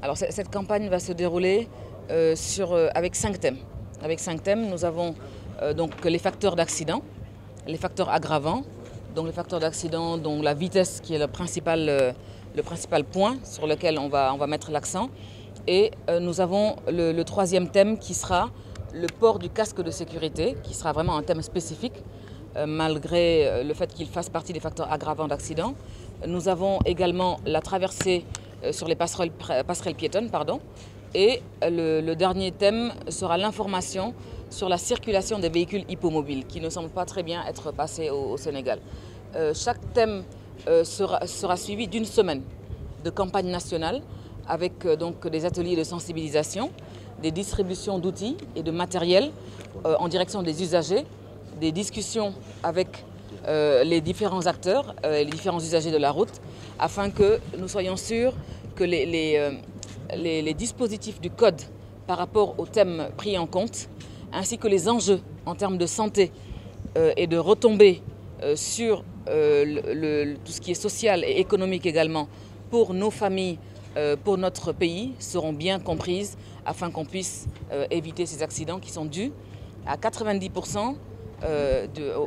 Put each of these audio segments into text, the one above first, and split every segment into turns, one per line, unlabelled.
Alors cette campagne va se dérouler avec 5 thèmes. Avec 5 thèmes, nous avons donc les facteurs d'accident, les facteurs aggravants, donc les facteurs d'accident, donc la vitesse qui est le principal point sur lequel on va mettre l'accent. Et nous avons le troisième thème qui sera le port du casque de sécurité, qui sera vraiment un thème spécifique, malgré le fait qu'il fasse partie des facteurs aggravants d'accident. Nous avons également la traversée sur les passerelles piétonnes, et le dernier thème sera l'information sur la circulation des véhicules hippomobiles, qui ne semble pas très bien être passé au Sénégal. Chaque thème sera suivi d'une semaine de campagne nationale, avec donc des ateliers de sensibilisation, des distributions d'outils et de matériel en direction des usagers, des discussions avec les différents acteurs, les différents usagers de la route, afin que nous soyons sûrs que les dispositifs du code par rapport aux thèmes pris en compte, ainsi que les enjeux en termes de santé et de retombées sur tout ce qui est social et économique également pour nos familles, pour notre pays, seront bien comprises afin qu'on puisse éviter ces accidents qui sont dus à 90%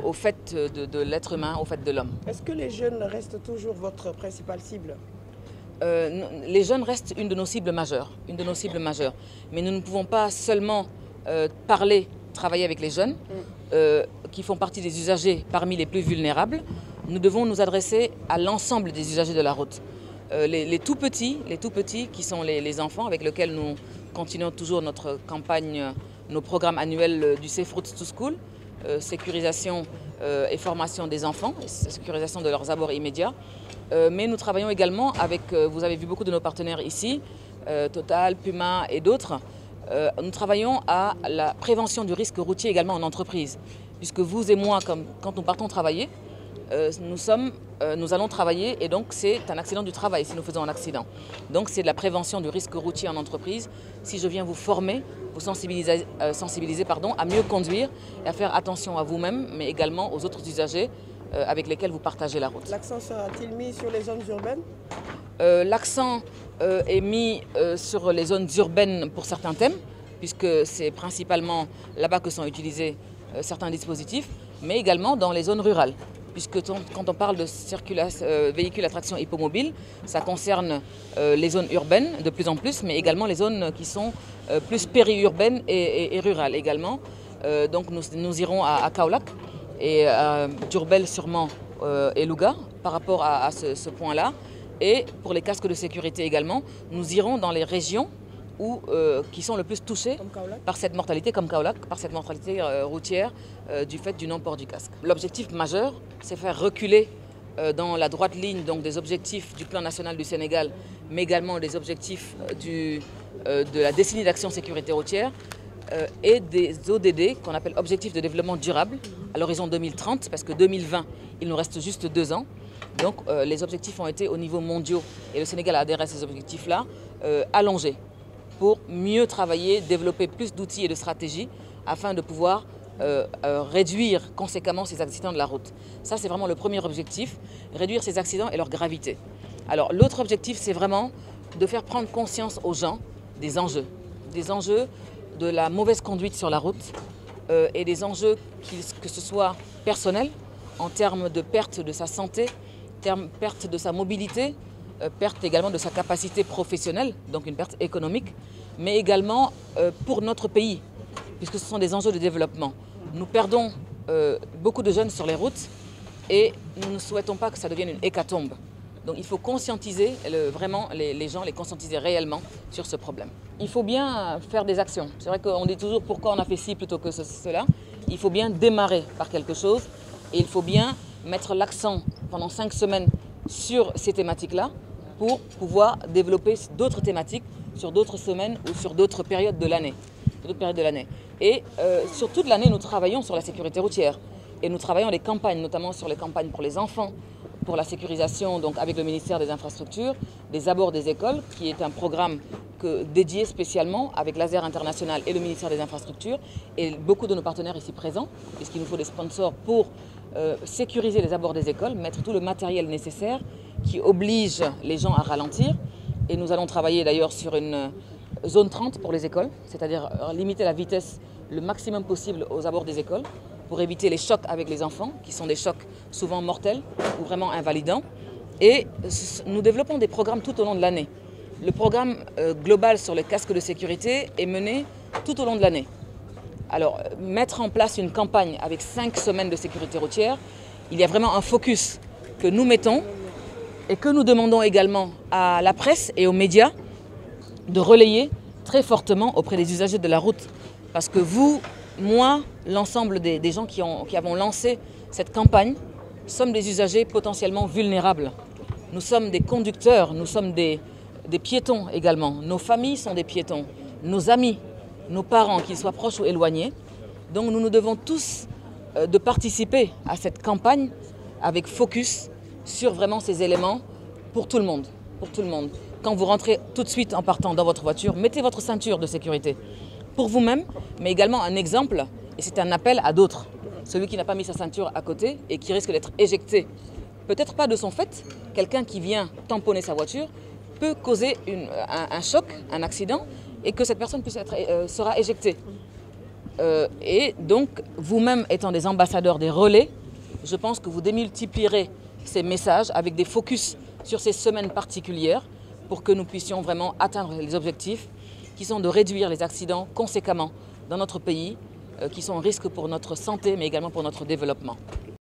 au fait de l'être humain, au fait de l'homme.
Est-ce que les jeunes restent toujours votre principale cible ?
Les jeunes restent une de nos cibles majeures, mais nous ne pouvons pas seulement travailler avec les jeunes qui font partie des usagers parmi les plus vulnérables. Nous devons nous adresser à l'ensemble des usagers de la route. Les tout petits qui sont les enfants avec lesquels nous continuons toujours notre campagne, nos programmes annuels du Safe Routes to School, sécurisation et formation des enfants, sécurisation de leurs abords immédiats. Mais nous travaillons également avec, vous avez vu beaucoup de nos partenaires ici, Total, Puma et d'autres. Nous travaillons à la prévention du risque routier également en entreprise, puisque vous et moi, quand nous partons travailler, nous allons travailler et donc c'est un accident du travail si nous faisons un accident. Donc c'est de la prévention du risque routier en entreprise. Si je viens vous former, vous sensibiliser à mieux conduire et à faire attention à vous-même, mais également aux autres usagers avec lesquels vous partagez la route.
L'accent sera-t-il mis sur les zones urbaines ?
L'accent est mis sur les zones urbaines pour certains thèmes, puisque c'est principalement là-bas que sont utilisés certains dispositifs, mais également dans les zones rurales. Puisque quand on parle de véhicules à traction hippomobile, ça concerne les zones urbaines de plus en plus, mais également les zones qui sont plus périurbaines et rurales également. Donc nous irons à Kaolack et à Diourbel sûrement et Louga par rapport à ce point-là. Et pour les casques de sécurité également, nous irons dans les régions qui sont le plus touchées par cette mortalité, comme Kaolack, par cette mortalité routière du fait du non-port du casque. L'objectif majeur, c'est faire reculer dans la droite ligne donc, des objectifs du plan national du Sénégal, mais également des objectifs de la décennie d'action sécurité routière et des ODD, qu'on appelle Objectifs de développement durable, à l'horizon 2030, parce que 2020, il nous reste juste 2 ans. Donc les objectifs ont été au niveau mondial, et le Sénégal a adhéré à ces objectifs-là, allongés, pour mieux travailler, développer plus d'outils et de stratégies afin de pouvoir réduire conséquemment ces accidents de la route. Ça, c'est vraiment le premier objectif, réduire ces accidents et leur gravité. Alors l'autre objectif, c'est vraiment de faire prendre conscience aux gens des enjeux de la mauvaise conduite sur la route et des enjeux que ce soit personnels, en termes de perte de sa santé, perte de sa mobilité, perte également de sa capacité professionnelle, donc une perte économique, mais également pour notre pays, puisque ce sont des enjeux de développement. Nous perdons beaucoup de jeunes sur les routes et nous ne souhaitons pas que ça devienne une hécatombe. Donc il faut conscientiser vraiment les gens, les conscientiser réellement sur ce problème. Il faut bien faire des actions. C'est vrai qu'on dit toujours pourquoi on a fait ci plutôt que cela. Il faut bien démarrer par quelque chose et il faut bien mettre l'accent pendant 5 semaines sur ces thématiques-là pour pouvoir développer d'autres thématiques sur d'autres semaines ou sur d'autres périodes de l'année. Et sur toute l'année, nous travaillons sur la sécurité routière. Et nous travaillons les campagnes, notamment sur les campagnes pour les enfants, pour la sécurisation donc avec le ministère des Infrastructures, des abords des écoles, qui est un programme dédié spécialement avec l'ASER International et le ministère des Infrastructures. Et beaucoup de nos partenaires ici présents, puisqu'il nous faut des sponsors pour sécuriser les abords des écoles, mettre tout le matériel nécessaire qui oblige les gens à ralentir. et nous allons travailler d'ailleurs sur une zone 30 pour les écoles, c'est-à-dire limiter la vitesse le maximum possible aux abords des écoles pour éviter les chocs avec les enfants, qui sont des chocs souvent mortels ou vraiment invalidants. Et nous développons des programmes tout au long de l'année. Le programme global sur les casques de sécurité est mené tout au long de l'année. Alors, mettre en place une campagne avec 5 semaines de sécurité routière, il y a vraiment un focus que nous mettons et que nous demandons également à la presse et aux médias de relayer très fortement auprès des usagers de la route. Parce que vous, moi, l'ensemble des gens qui avons lancé cette campagne, sommes des usagers potentiellement vulnérables. Nous sommes des conducteurs, nous sommes des piétons également. Nos familles sont des piétons, nos amis, nos parents, qu'ils soient proches ou éloignés. Donc nous devons tous de participer à cette campagne avec focus sur vraiment ces éléments pour tout le monde. Pour tout le monde. Quand vous rentrez tout de suite en partant dans votre voiture, mettez votre ceinture de sécurité pour vous-même, mais également un exemple, et c'est un appel à d'autres. Celui qui n'a pas mis sa ceinture à côté et qui risque d'être éjecté. Peut-être pas de son fait, quelqu'un qui vient tamponner sa voiture peut causer un choc, un accident, et que cette personne sera éjectée. Et donc, vous-même étant des ambassadeurs, des relais, je pense que vous démultiplierez ces messages avec des focus sur ces semaines particulières pour que nous puissions vraiment atteindre les objectifs qui sont de réduire les accidents conséquemment dans notre pays, qui sont un risque pour notre santé mais également pour notre développement.